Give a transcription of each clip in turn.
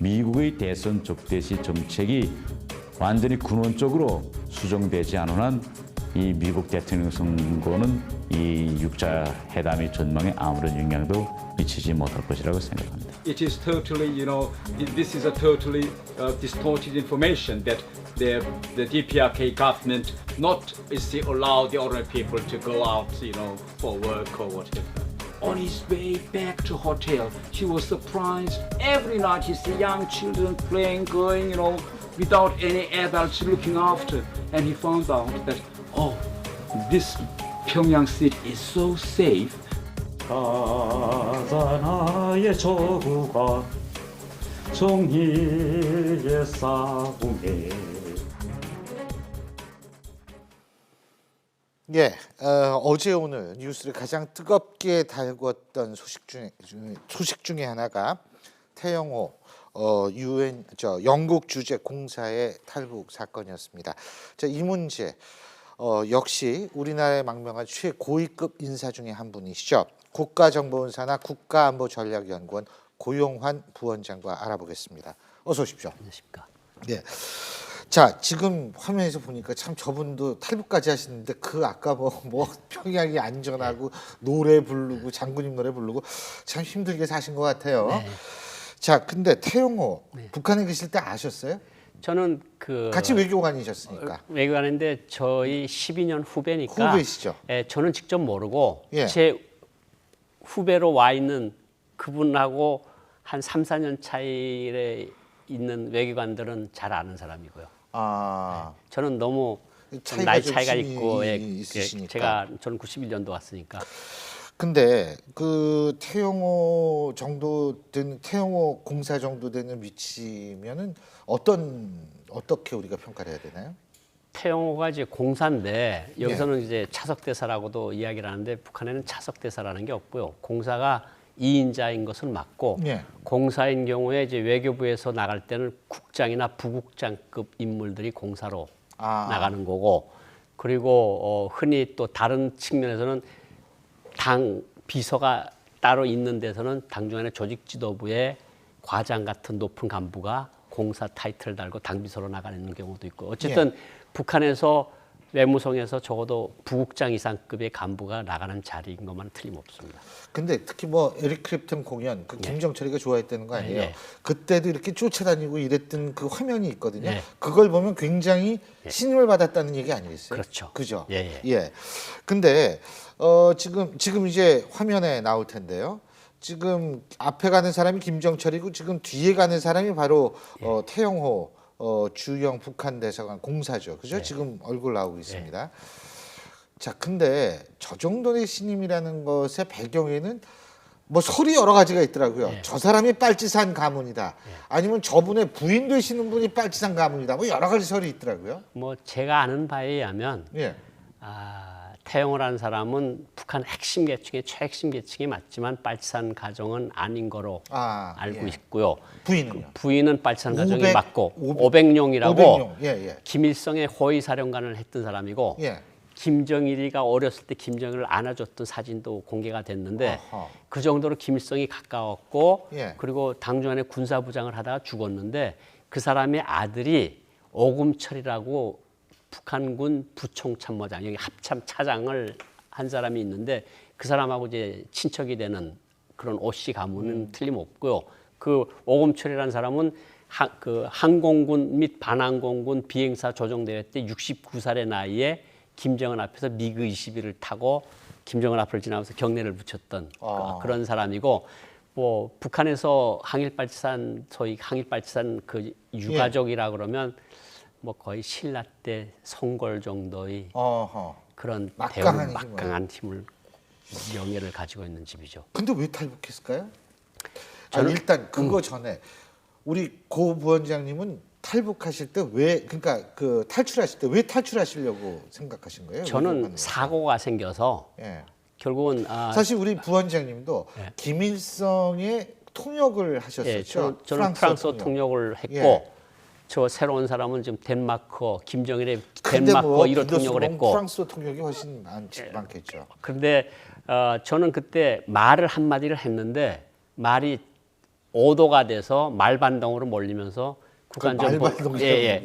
미국의 대선 적대시 정책이 완전히 근원적으로 수정되지 않은 한 이 미국 대통령 선거는 이 육자 회담의 전망에 아무런 영향도 미치지 못할 것이라고 생각합니다. It is totally, this is a totally distorted information that the DPRK government not allow the ordinary people to go out, for work or whatever. On his way back to hotel, he was surprised. Every night he see young children playing, going, without any adults looking after. And he found out that, this Pyongyang city is so safe. 가자나의 저구가 정의의 싸움에. 예, 어제 오늘 뉴스를 가장 뜨겁게 달궜던 소식 중에 하나가 태영호 영국 주재 공사의 탈북 사건이었습니다. 자, 이 문제 역시 우리나라의 망명한 최고위급 인사 중에 한 분이시죠. 국가정보원사나 국가안보전략연구원 고용환 부원장과 알아보겠습니다. 어서 오십시오. 안녕하십니까. 네. 자, 지금 화면에서 보니까 참 저분도 탈북까지 하시는데 아까 뭐 평양이 안전하고 노래 부르고 장군님 노래 부르고 참 힘들게 사신 것 같아요. 네. 자, 근데 태용호 북한에 계실 때 아셨어요? 저는 같이 외교관이셨으니까. 외교관인데 저희 12년 후배니까. 후배시죠? 예, 저는 직접 모르고 예. 제 후배로 와 있는 그분하고 한 3, 4년 차이에 있는 외교관들은 잘 아는 사람이고요. 아, 저는 너무 나이 차이가 있고 있으시니까. 저는 91년도 왔으니까. 근데 그 태용호 공사 정도 되는 위치면은 어떻게 우리가 평가를 해야 되나요? 태영호가 이제 공사인데 여기서는 이제 차석대사라고도 이야기를 하는데 북한에는 차석대사라는 게 없고요. 공사가 2인자인 것은 맞고 공사인 경우에 이제 외교부에서 나갈 때는 국장이나 부국장급 인물들이 공사로 나가는 거고, 그리고 흔히 또 다른 측면에서는 당 비서가 따로 있는 데서는 당중앙의 조직지도부의 과장 같은 높은 간부가 공사 타이틀을 달고 당비서로 나가는 경우도 있고, 어쨌든 북한에서 외무성에서 적어도 부국장 이상급의 간부가 나가는 자리인 것만 틀림없습니다. 근데 특히 에릭 클랩튼 공연 김정철이가 좋아했다는 거 아니에요? 예. 그때도 이렇게 쫓아다니고 이랬던 그 화면이 있거든요. 그걸 보면 굉장히 신임을 받았다는 얘기 아니겠어요? 그렇죠. 그죠? 예. 근데 지금 이제 화면에 나올 텐데요. 지금 앞에 가는 사람이 김정철이고 지금 뒤에 가는 사람이 바로 태영호 주영 북한 대사관 공사죠. 그죠? 지금 얼굴 나오고 있습니다. 자, 근데 저 정도의 신임이라는 것의 배경에는 설이 여러 가지가 있더라고요. 저 사람이 빨치산 가문이다. 아니면 저분의 부인 되시는 분이 빨치산 가문이다. 여러 가지 설이 있더라고요. 제가 아는 바에 의하면 태영호라는 사람은 북한 핵심 계층의 최핵심 계층이 맞지만 빨치산 가정은 아닌 거로 알고 있고요. 부인은요? 부인은 빨치산 가정이 맞고 오백룡이라고 김일성의 호위사령관을 했던 사람이고 김정일이가 어렸을 때 김정일을 안아줬던 사진도 공개가 됐는데 그 정도로 김일성이 가까웠고 그리고 당중안의 군사부장을 하다가 죽었는데 그 사람의 아들이 오금철이라고 북한군 부총참모장, 여기 합참 차장을 한 사람이 있는데 그 사람하고 이제 친척이 되는 그런 오씨 가문은 틀림없고요. 그 오금철이라는 사람은 항공군 및 반항공군 비행사 조종대회 때 69살의 나이에 김정은 앞에서 미그 21을 타고 김정은 앞을 지나면서 경례를 붙였던 그런 사람이고, 북한에서 소위 항일빨치산 그 유가족이라 그러면 거의 신라 때 송골 정도의 그런 막강한 힘을 명예를 가지고 있는 집이죠. 근데 왜 탈북했을까요? 일단 그거 전에 우리 고 부원장님은 탈북하실 때 탈출하실 때 왜 탈출하시려고 생각하신 거예요? 저는 사고가 생겨서 결국은 사실 우리 부원장님도 김일성의 통역을 하셨었죠. 저는 프랑스 통역을 했고 저 새로운 사람은 지금 덴마크, 김정일의 덴마크 1호 통역을 했고 프랑스 통역이 훨씬 많겠죠. 그런데 저는 그때 말을 한마디를 했는데 말이 오도가 돼서 말반동으로 몰리면서 국간전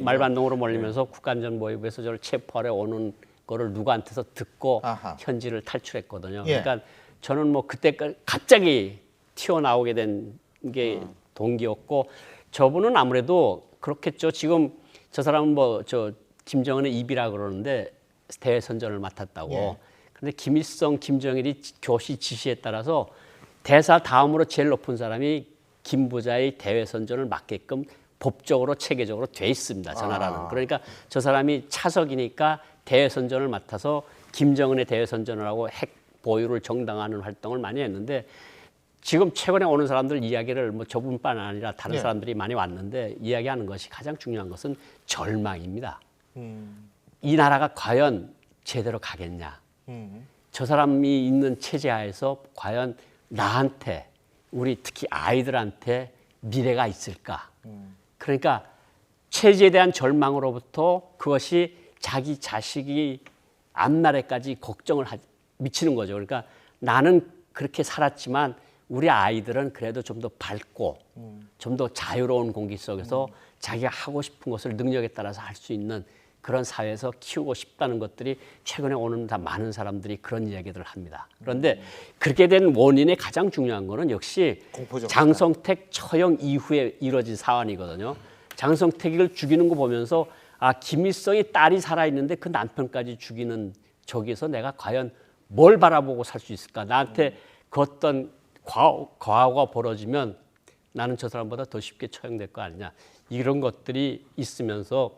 말반동으로 몰리면서 국간전보위부에서 저를 체포하러 오는 거를 누구한테서 듣고 아하. 현지를 탈출했거든요. 예. 그러니까 저는 뭐 그때 갑자기 튀어나오게 된 게 동기였고 저분은 아무래도 그렇겠죠. 지금 저 사람은 뭐 저 김정은의 입이라 그러는데 대선전을 맡았다고. 예. 근데 김일성, 김정일이 교시 지시에 따라서 대사 다음으로 제일 높은 사람이 김 부자의 대외선전을 맡게끔 법적으로 체계적으로 돼 있습니다. 저 나라는. 그러니까 저 사람이 차석이니까 대외선전을 맡아서 김정은의 대외선전을 하고 핵 보유를 정당화하는 활동을 많이 했는데 지금 최근에 오는 사람들 이야기를 뭐 저분뿐 아니라 다른 사람들이 많이 왔는데 이야기하는 것이 가장 중요한 것은 절망입니다. 이 나라가 과연 제대로 가겠냐. 저 사람이 있는 체제 하에서 과연 나한테 우리 특히 아이들한테 미래가 있을까. 그러니까 체제에 대한 절망으로부터 그것이 자기 자식이 앞날에까지 걱정을 미치는 거죠. 그러니까 나는 그렇게 살았지만 우리 아이들은 그래도 좀 더 밝고 좀 더 자유로운 공기 속에서 자기가 하고 싶은 것을 능력에 따라서 할 수 있는 그런 사회에서 키우고 싶다는 것들이 최근에 오는 다 많은 사람들이 그런 이야기들을 합니다. 그런데 그렇게 된 원인의 가장 중요한 거는 역시 장성택 처형 이후에 이루어진 사안이거든요. 장성택을 죽이는 거 보면서 아 김일성이 딸이 살아있는데 그 남편까지 죽이는 저기에서 내가 과연 뭘 바라보고 살 수 있을까. 나한테 그 어떤 과거가 벌어지면 나는 저 사람보다 더 쉽게 처형될 거 아니냐. 이런 것들이 있으면서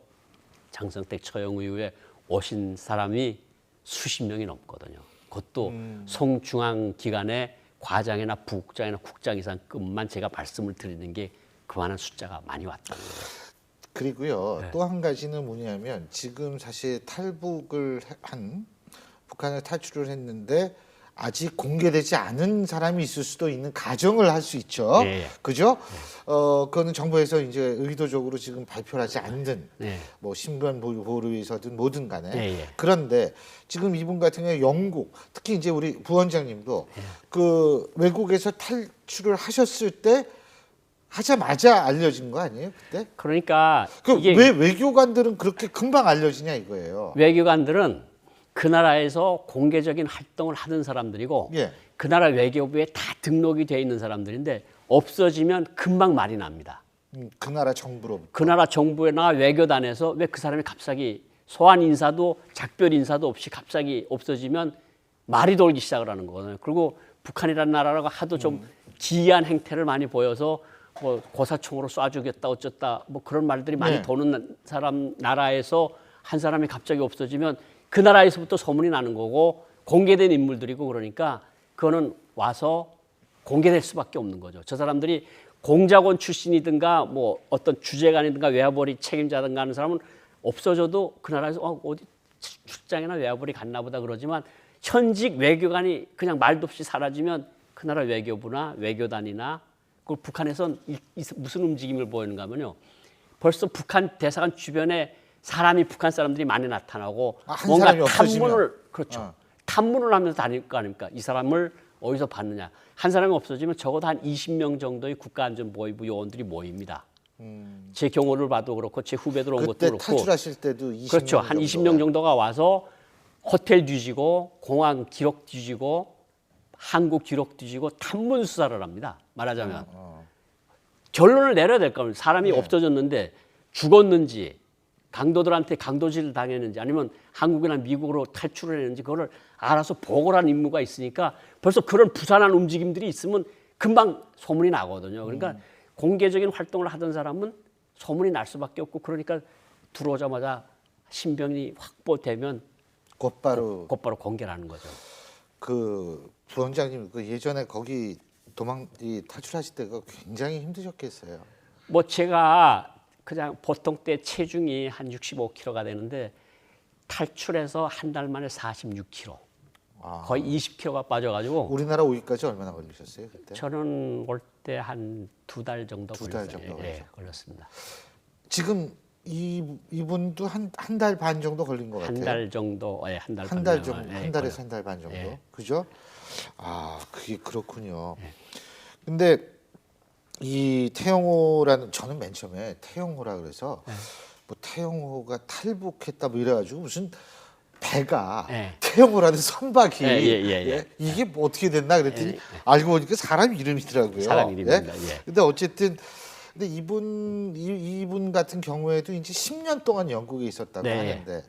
장성택 처형 이후에 오신 사람이 수십 명이 넘거든요. 그것도 송중앙기관의 과장이나 부국장이나 국장 이상급만 제가 말씀을 드리는 게 그만한 숫자가 많이 왔다는 거예요. 그리고요. 또 한 가지는 뭐냐면 지금 사실 탈북을 한 북한을 탈출을 했는데 아직 공개되지 않은 사람이 있을 수도 있는 가정을 할 수 있죠. 그죠? 그거는 정부에서 이제 의도적으로 지금 발표를 하지 않는 뭐 신변 보호위에서든 뭐든 간에 그런데 지금 이분 같은 경우에 영국 특히 이제 우리 부원장님도 그 외국에서 탈출을 하셨을 때 하자마자 알려진 거 아니에요 그때? 그러니까 왜 외교관들은 그렇게 금방 알려지냐 이거예요. 외교관들은 그 나라에서 공개적인 활동을 하던 사람들이고 그 나라 외교부에 다 등록이 돼 있는 사람들인데 없어지면 금방 말이 납니다. 그 나라 정부로부터. 그 나라 정부나 외교단에서 왜 그 사람이 갑자기 소환 인사도 작별 인사도 없이 갑자기 없어지면 말이 돌기 시작을 하는 거거든요. 그리고 북한이라는 나라가 하도 좀 기이한 행태를 많이 보여서 뭐 고사총으로 쏴주겠다 어쩌다 뭐 그런 말들이 많이 도는 사람 나라에서 한 사람이 갑자기 없어지면 그 나라에서부터 소문이 나는 거고 공개된 인물들이고 그러니까 그거는 와서 공개될 수밖에 없는 거죠. 저 사람들이 공작원 출신이든가 뭐 어떤 주재관이든가 외화벌이 책임자든가 하는 사람은 없어져도 그 나라에서 어디 출장이나 외화벌이 갔나 보다 그러지만 현직 외교관이 그냥 말도 없이 사라지면 그 나라 외교부나 외교단이나 그 북한에선 무슨 움직임을 보이는가 하면요. 벌써 북한 대사관 주변에 사람이 북한 사람들이 많이 나타나고 뭔가 탐문을 탐문을 하면서 다닐 거 아닙니까? 이 사람을 어디서 봤느냐? 한 사람이 없어지면 적어도 한 20명 정도의 국가안전보위부 요원들이 모입니다. 제 경우를 봐도 그렇고 제 후배들 온 것도 그렇고 탈출하실 때도 20명 그렇죠. 한 20명 정도가 와서 호텔 뒤지고 공항 기록 뒤지고 한국 기록 뒤지고 탐문 수사를 합니다. 말하자면 결론을 내려야 될 겁니다. 사람이 없어졌는데 죽었는지 강도들한테 강도질을 당했는지 아니면 한국이나 미국으로 탈출을 했는지 그거를 알아서 보고를 하는 임무가 있으니까 벌써 그런 부산한 움직임들이 있으면 금방 소문이 나거든요. 그러니까 공개적인 활동을 하던 사람은 소문이 날 수밖에 없고 그러니까 들어오자마자 신병이 확보되면 곧바로 공개를 하는 거죠. 그 부원장님 그 예전에 거기 탈출하실 때가 굉장히 힘드셨겠어요. 뭐 제가 그냥 보통 때 체중이 한 65kg가 되는데 탈출해서 한 달 만에 46kg. 거의 20kg가 빠져가지고. 우리나라 오기까지 얼마나 걸리셨어요 그때? 저는 올 때 한 2달 정도 걸렸습니다. 지금 이분도 한 달 반 정도 걸린 것 같아요. 한 달 정도, 한 달 정도, 한 달에서 한 달 반 정도, 그죠? 아, 그게 그렇군요. 근데 이 태영호라는 저는 맨 처음에 태영호라 그래서 뭐 태영호가 탈북했다 뭐 이래가지고 무슨 배가 태영호라는 선박이 이게 뭐 어떻게 됐나 그랬더니 알고 보니까 사람 이름이더라고요. 사람 이름입니다. 근데 어쨌든 근데 이분 같은 경우에도 이제 10년 동안 영국에 있었다고 하는데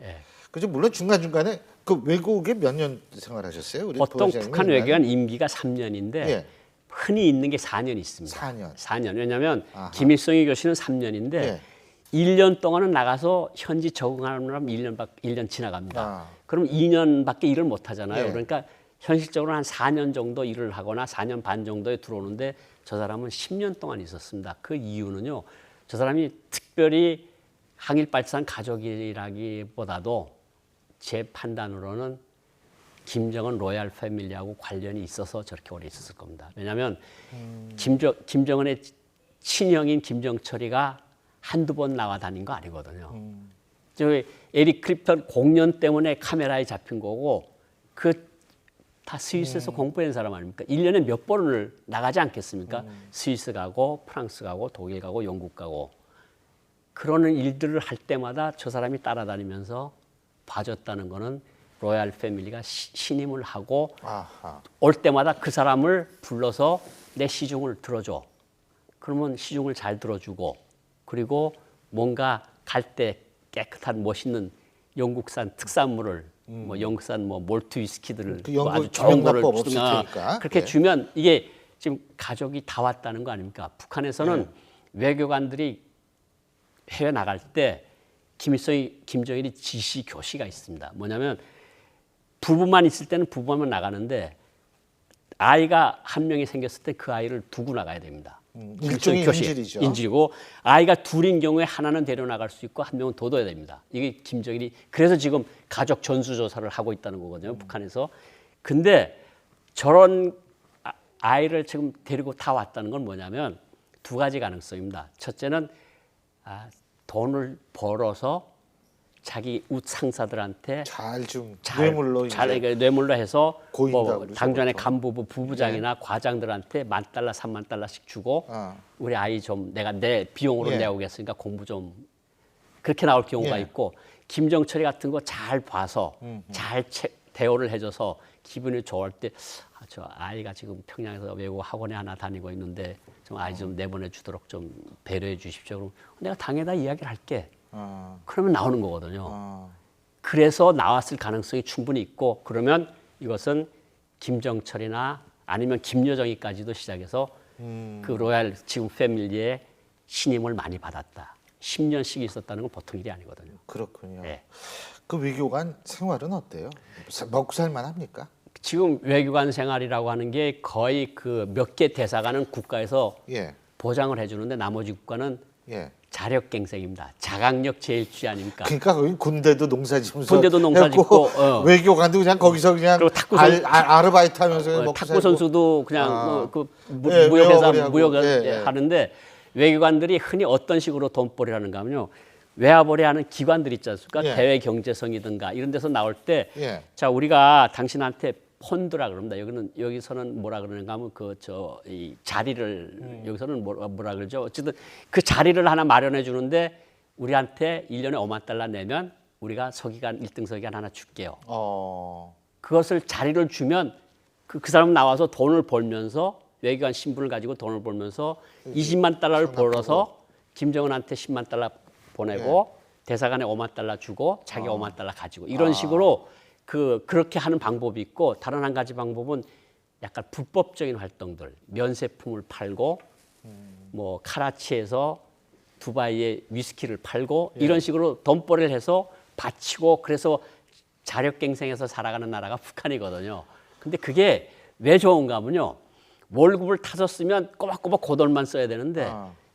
그죠 물론 중간 중간에 그 외국에 몇 년 생활하셨어요? 우리 보통 북한 외교관 임기가 3년인데 흔히 있는 게 4년 있습니다. 4년. 왜냐하면 김일성이 교시는 3년인데 1년 동안은 나가서 현지 적응하려면 1년 지나갑니다. 그럼 2년밖에 일을 못 하잖아요. 그러니까 현실적으로 한 4년 정도 일을 하거나 4년 반 정도에 들어오는데 저 사람은 10년 동안 있었습니다. 그 이유는요. 저 사람이 특별히 항일발산 가족이라기보다도 제 판단으로는 김정은 로얄 패밀리하고 관련이 있어서 저렇게 오래 있었을 겁니다. 왜냐하면 김정은의 친형인 김정철이가 한두 번 나와 다닌 거 아니거든요. 저기 에릭 클립턴 공연 때문에 카메라에 잡힌 거고 그 다 스위스에서 공부한 사람 아닙니까? 1년에 몇 번을 나가지 않겠습니까? 스위스 가고 프랑스 가고 독일 가고 영국 가고 그러는 일들을 할 때마다 저 사람이 따라다니면서 봐줬다는 거는 로얄 패밀리가 신임을 하고 올 때마다 그 사람을 불러서 내 시중을 들어줘. 그러면 시중을 잘 들어주고 그리고 뭔가 갈 때 깨끗한 멋있는 영국산 특산물을 뭐 영국산 뭐 몰트 위스키들을 그 뭐 아주 좋은 거를 주든가 그렇게 주면 이게 지금 가족이 다 왔다는 거 아닙니까? 북한에서는 외교관들이 해외 나갈 때 김정일이 지시 교시가 있습니다. 뭐냐면 부부만 있을 때는 부부만 나가는데 아이가 한 명이 생겼을 때 그 아이를 두고 나가야 됩니다. 일종의 인질이죠. 인질이고 아이가 둘인 경우에 하나는 데려나갈 수 있고 한 명은 둬둬야 됩니다. 이게 김정일이 그래서 지금 가족 전수조사를 하고 있다는 거거든요. 북한에서. 근데 저런 아이를 지금 데리고 다 왔다는 건 뭐냐면 두 가지 가능성입니다. 첫째는 돈을 벌어서 자기 웃 상사들한테 뇌물로 해서 뭐 당전의 간부부 부부장이나 과장들한테 $10,000, $30,000씩 주고 우리 아이 좀 내가 내 비용으로 내오겠으니까 공부 좀 그렇게 나올 경우가 있고 김정철이 같은 거 잘 봐서 잘 대우를 해줘서 기분이 좋을 때 저 아이가 지금 평양에서 외국 학원에 하나 다니고 있는데 좀 아이 좀 내보내 주도록 좀 배려해 주십시오. 그럼 내가 당에다 이야기를 할게. 그러면 나오는 거거든요. 그래서 나왔을 가능성이 충분히 있고 그러면 이것은 김정철이나 아니면 김여정이까지도 시작해서 그 로얄 지금 패밀리의 신임을 많이 받았다. 10년씩 있었다는 건 보통 일이 아니거든요. 그렇군요. 그 외교관 생활은 어때요? 먹고 살만 합니까? 지금 외교관 생활이라고 하는 게 거의 그 몇 개 대사관은 국가에서 보장을 해주는데 나머지 국가는 자력갱생입니다. 자강력 제일주의 아닙니까? 그러니까 거기 군대도 농사짓고 외교관도 그냥 거기서 그냥 아르바이트 하면서 탁구 선수도 그냥 무역회사 무역을 하는데 외교관들이 흔히 어떤 식으로 돈벌이를 하는가 하면요. 외화벌이 하는 기관들 있지 않습니까? 대외경제성이든가 이런 데서 나올 때 자 우리가 당신한테 펀드라 그럽니다. 여기서는 뭐라 그러는가 하면 이 자리를 여기서는 뭐라 그러죠. 어쨌든 그 자리를 하나 마련해 주는데 우리한테 1년에 $50,000 내면 우리가 서기관 1등 서기관 하나 줄게요. 그것을 자리를 주면 그 사람 나와서 돈을 벌면서 외교관 신분을 가지고 돈을 벌면서 $200,000를 벌어서 김정은한테 $100,000 보내고 대사관에 $50,000 주고 자기 $50,000 가지고 이런 식으로 그렇게 하는 방법이 있고 다른 한 가지 방법은 약간 불법적인 활동들 면세품을 팔고 뭐 카라치에서 두바이에 위스키를 팔고 이런 식으로 돈벌이를 해서 바치고 그래서 자력갱생해서 살아가는 나라가 북한이거든요. 근데 그게 왜 좋은가 하면요. 월급을 타서 쓰면 꼬박꼬박 고돈만 써야 되는데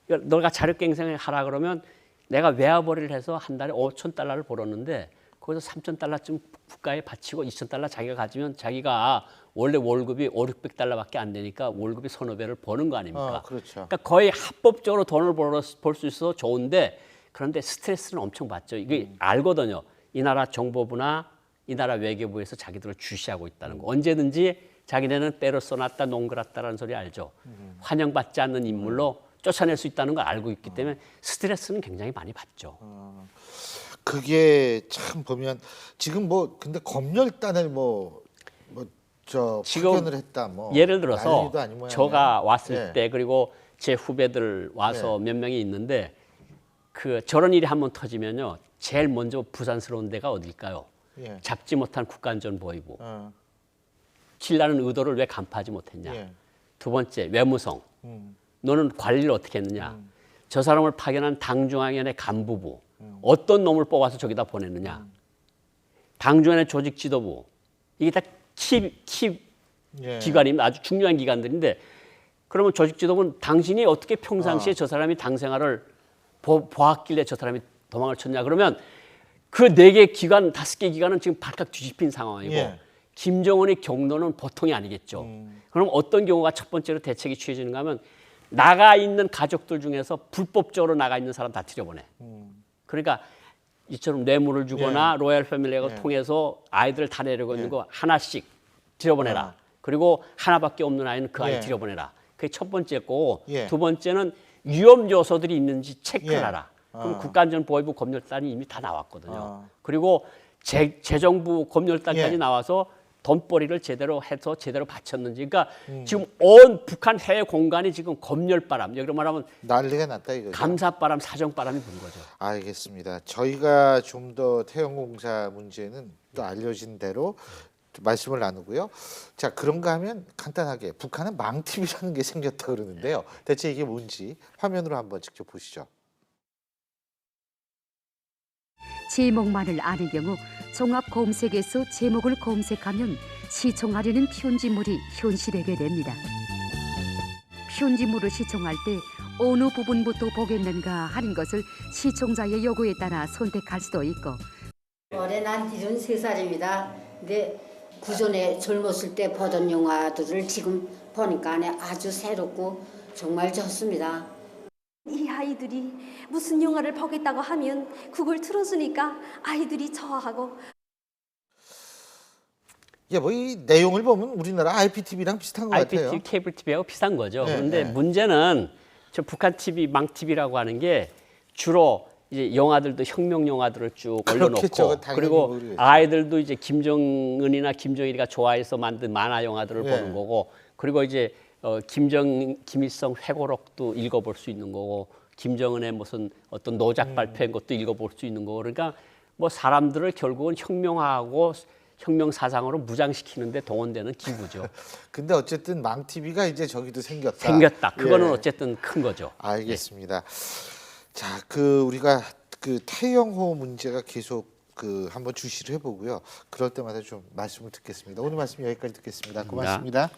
너가 자력갱생을 하라 그러면 내가 외화벌이를 해서 한 달에 $5,000를 벌었는데 거기서 $3,000쯤 국가에 바치고 $2,000 자기가 가지면 자기가 원래 월급이 $500-600밖에 안 되니까 월급이 서너 배를 버는 거 아닙니까? 그렇죠. 그러니까 거의 합법적으로 돈을 벌 수 있어서 좋은데 그런데 스트레스는 엄청 받죠. 이게 알거든요. 이 나라 정보부나 이 나라 외교부에서 자기들을 주시하고 있다는 거. 언제든지 자기네는 페르소나타 농그라타라는 소리 알죠? 환영받지 않는 인물로 쫓아낼 수 있다는 걸 알고 있기 때문에 스트레스는 굉장히 많이 받죠. 그게 참 보면 지금 뭐 근데 검열단을 지금 파견을 했다 예를 들어서 난리도 아닌 모양이야. 저가 왔을 예. 때 그리고 제 후배들 와서 몇 명이 있는데 그 저런 일이 한번 터지면요 제일 먼저 부산스러운 데가 어딜까요? 예. 잡지 못한 국가안전보위부. 어. 킬라는 의도를 왜 간파하지 못했냐? 예. 두 번째 외무성. 너는 관리를 어떻게 했느냐? 저 사람을 파견한 당중앙위원회 간부부. 어떤 놈을 뽑아서 저기다 보냈느냐? 당중앙위원회 조직 지도부. 이게 다 키 예. 기관입니다. 아주 중요한 기관들인데 그러면 조직 지도부는 당신이 어떻게 평상시에 저 사람이 당 생활을 보았길래 저 사람이 도망을 쳤냐? 그러면 그 4개 기관, 5개 기관은 지금 발칵 뒤집힌 상황이고 예. 김정은의 경로는 보통이 아니겠죠. 그럼 어떤 경우가 첫 번째로 대책이 취해지는가 하면 나가 있는 가족들 중에서 불법적으로 나가 있는 사람 다 들여보내. 그러니까 이처럼 뇌물을 주거나 로얄 패밀리가 통해서 아이들을 다 내려고 있는 거 하나씩 들여보내라. 그리고 하나밖에 없는 아이는 그 아이 들여보내라. 그게 첫 번째고 두 번째는 위험 요소들이 있는지 체크하라. 그럼 국가안전보위부 검열단이 이미 다 나왔거든요. 그리고 재정부 검열단까지 나와서 돈벌이를 제대로 해서 제대로 바쳤는지. 그러니까 지금 온 북한 해외 공간이 지금 검열바람, 여기로 말하면 난리가 났다 이거죠. 감사바람, 사정바람이 부는 거죠. 알겠습니다. 저희가 좀 더 태영공사 문제는 또 알려진 대로 말씀을 나누고요. 자, 그런가 하면 간단하게 북한은 망TV라는 게 생겼다 그러는데요. 대체 이게 뭔지 화면으로 한번 직접 보시죠. 제목만을 아는 경우 종합 검색에서 제목을 검색하면 시청하려는 편집물이 현실되게 됩니다. 편집물을 시청할 때 어느 부분부터 보겠는가 하는 것을 시청자의 요구에 따라 선택할 수도 있고 올해 난 73살입니다. 근데 구전에 젊었을 때 보던 영화들을 지금 보니까 아주 새롭고 정말 좋습니다. 이 아이들이 무슨 영화를 보겠다고 하면 그걸 틀어주니까 아이들이 좋아하고. 예, 뭐 이 내용을 보면 우리나라 IPTV랑 비슷한 것 같아요. IPTV, 케이블 TV하고 비슷한 거죠. 네, 그런데 네. 문제는 저 북한 TV, 망TV라고 하는 게 주로 이제 영화들도 혁명 영화들을 쭉 그렇겠죠. 올려놓고 당연히 그리고 모르겠죠. 아이들도 이제 김정은이나 김정일이가 좋아해서 만든 만화 영화들을 예. 보는 거고 그리고 이제 김일성 회고록도 읽어볼 수 있는 거고 김정은의 무슨 어떤 노작 발표한 것도 읽어볼 수 있는 거고 그러니까 뭐 사람들을 결국은 혁명하고 혁명 사상으로 무장시키는데 동원되는 기구죠. 근데 어쨌든 망TV가 이제 저기도 생겼다. 생겼다. 그거는 예. 어쨌든 큰 거죠. 알겠습니다. 자, 우리가 태영호 문제가 계속 한번 주시를 해보고요. 그럴 때마다 좀 말씀을 듣겠습니다. 오늘 말씀 여기까지 듣겠습니다. 고맙습니다.